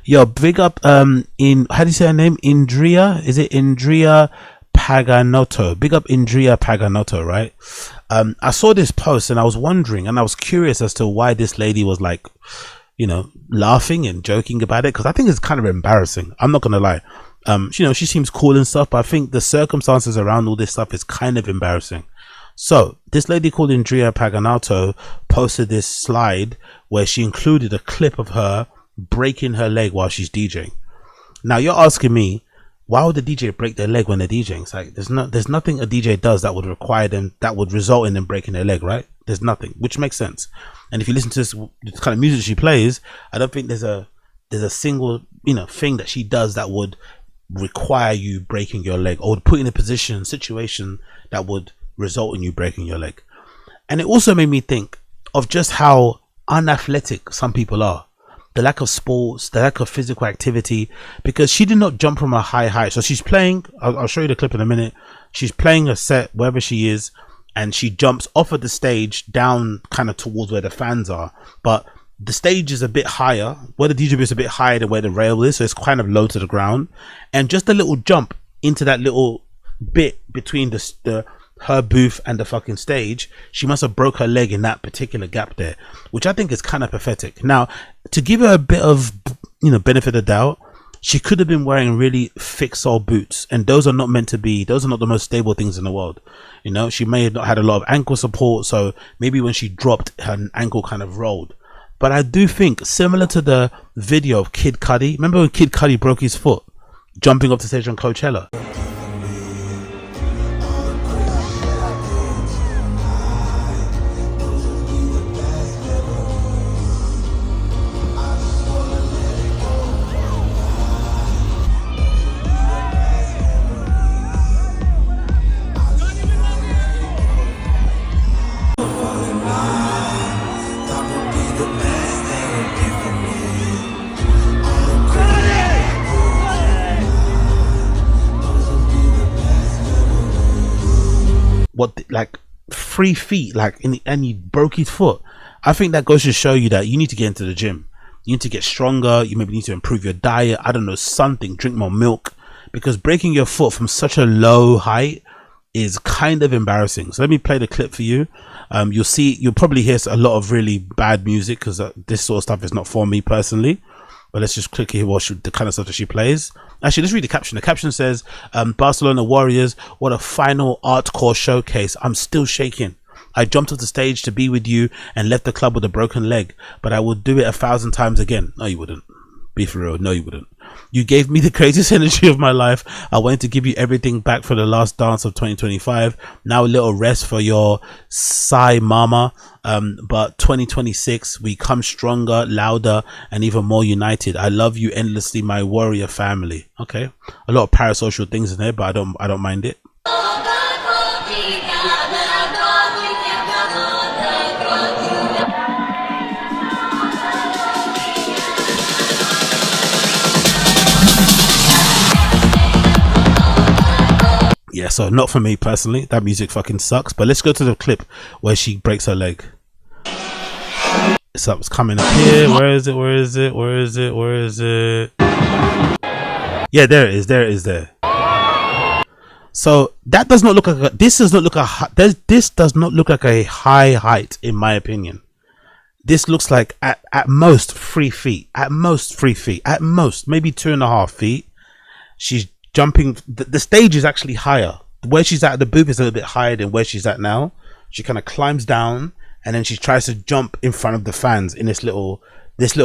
Yo, big up in how do you say her name? Indria? Is it Indria Paganotto? Big up Indria Paganotto, right? I saw this post and I was wondering and I was curious as to why this lady was like, you know, laughing and joking about it, because I think it's kind of embarrassing. I'm not gonna lie. You know, she seems cool and stuff, but I think the circumstances around all this stuff is kind of embarrassing. So this lady called Indira Paganotto posted this slide where she included a clip of her breaking her leg while she's DJing. Now you're asking me, why would the DJ break their leg when they're DJing? It's like there's nothing a DJ does that would require them, that would result in them breaking their leg, right? There's nothing, which makes sense. And if you listen to this kind of music she plays, I don't think there's a single, you know, thing that she does that would require you breaking your leg or would put you in a situation that would result in you breaking your leg. And it also made me think of just how unathletic some people are, the lack of sports, the lack of physical activity, because she did not jump from a high height. So she's playing, I'll show you the clip in a minute, she's playing a set wherever she is, and she jumps off of the stage down kind of towards where the fans are, but the stage is a bit higher, where the DJ booth is a bit higher than where the rail is, so it's kind of low to the ground, and just a little jump into that little bit between her booth and the fucking stage, she must have broke her leg in that particular gap there, which I think is kind of pathetic. Now, to give her a bit of, you know, benefit of doubt, she could have been wearing really thick sole boots, and those are not the most stable things in the world. You know, she may have not had a lot of ankle support, so maybe when she dropped, her ankle kind of rolled. But I do think, similar to the video of Kid Cudi, remember when Kid Cudi broke his foot jumping off the stage on Coachella? Like 3 feet, like and he broke his foot. I think that goes to show you that you need to get into the gym, you need to get stronger, you maybe need to improve your diet, I don't know, something, drink more milk, because breaking your foot from such a low height is kind of embarrassing. So let me play the clip for you. You'll probably hear a lot of really bad music, because this sort of stuff is not for me personally. But let's just quickly watch the kind of stuff that she plays. Actually, let's read the caption. The caption says, Barcelona Warriors, what a final artcore showcase. I'm still shaking. I jumped off the stage to be with you and left the club with a broken leg, but I would do it 1,000 times again. No, you wouldn't. Be for real. No, you wouldn't. You gave me the greatest energy of my life. I wanted to give you everything back for the last dance of 2025. Now a little rest for your sigh mama. But 2026, we come stronger, louder, and even more united. I love you endlessly, my warrior family. Okay, a lot of parasocial things in there, but I don't mind it. Yeah, so not for me personally. That music fucking sucks. But let's go to the clip where she breaks her leg. It's coming up here. Where is it? Where is it? Where is it? Where is it? Yeah, there it is. There it is. There. So that does not look like this does not look like a high height, in my opinion. This looks like at most 3 feet. At most 3 feet. At most maybe 2.5 feet. She's jumping. The stage is actually higher. Where she's at, the booth is a little bit higher than where she's at now. She kind of climbs down and then she tries to jump in front of the fans in this little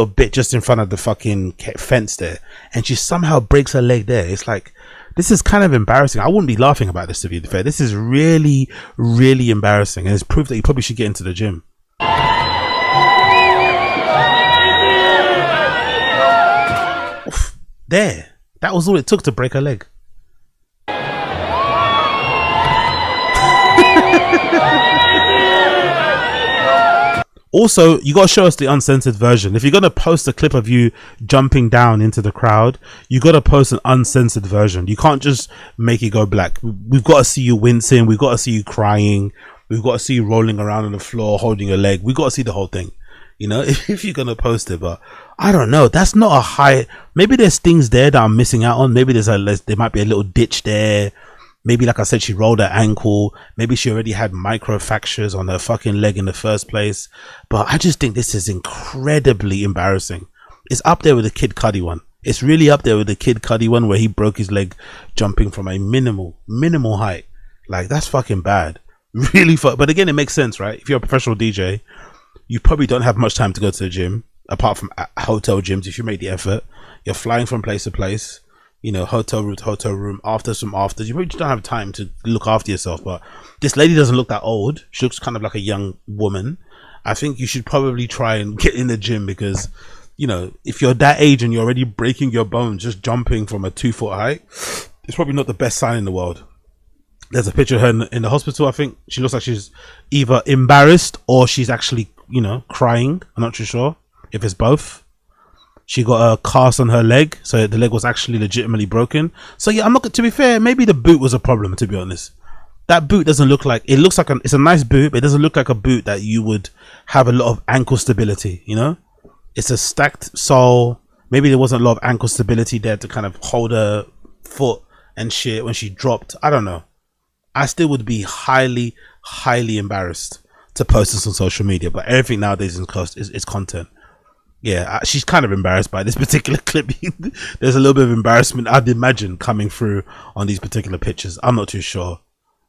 bit just in front of the fucking fence there, and she somehow breaks her leg there. It's like, this is kind of embarrassing. I wouldn't be laughing about this, to be fair. This is really, really embarrassing, and it's proof that you probably should get into the gym. Oof, there. That was all it took to break her leg. Also, you gotta show us the uncensored version. If you're gonna post a clip of you jumping down into the crowd, you gotta post an uncensored version. You can't just make it go black. We've got to see you wincing. We've got to see you crying. We've got to see you rolling around on the floor, holding your leg. We've got to see the whole thing, you know, if you're gonna post it. But I don't know. That's not a high. Maybe there's things there that I'm missing out on. Maybe there might be a little ditch there. Maybe, like I said, she rolled her ankle. Maybe she already had micro fractures on her fucking leg in the first place. But I just think this is incredibly embarrassing. It's up there with the Kid Cudi one. It's really up there with the Kid Cudi one where he broke his leg jumping from a minimal height. Like, that's fucking bad. Really, but again, it makes sense, right? If you're a professional DJ, you probably don't have much time to go to the gym, apart from hotel gyms. If you make the effort, you're flying from place to place, you know, hotel room to hotel room, after some afters. You probably don't have time to look after yourself. But this lady doesn't look that old. She looks kind of like a young woman. I think you should probably try and get in the gym, because, you know, if you're that age and you're already breaking your bones just jumping from a 2-foot height, it's probably not the best sign in the world. There's a picture of her in the hospital. I think she looks like she's either embarrassed or she's actually, you know, crying. I'm not too sure if it's both. She got a cast on her leg, so the leg was actually legitimately broken. So yeah, I'm not, to be fair, maybe the boot was a problem, to be honest. That boot doesn't look like, it looks like it's a nice boot, but it doesn't look like a boot that you would have a lot of ankle stability, you know? It's a stacked sole. Maybe there wasn't a lot of ankle stability there to kind of hold her foot and shit when she dropped. I don't know. I still would be highly embarrassed to post this on social media, but everything nowadays is content. Yeah, she's kind of embarrassed by this particular clip. There's a little bit of embarrassment, I'd imagine, coming through on these particular pictures. I'm not too sure.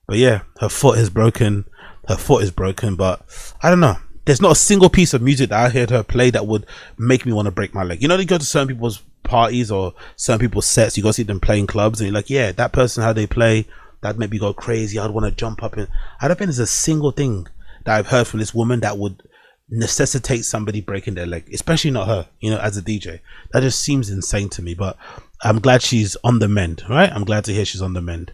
But yeah, her foot is broken. But I don't know. There's not a single piece of music that I heard her play that would make me want to break my leg. You know, you go to certain people's parties or certain people's sets, you go see them playing clubs, and you're like, yeah, that person, how they play, that made me go crazy. I'd want to jump up. And I don't think there's a single thing that I've heard from this woman that would necessitate somebody breaking their leg, especially not her, you know, as a DJ. That just seems insane to me. But I'm glad she's on the mend, right? I'm glad to hear she's on the mend.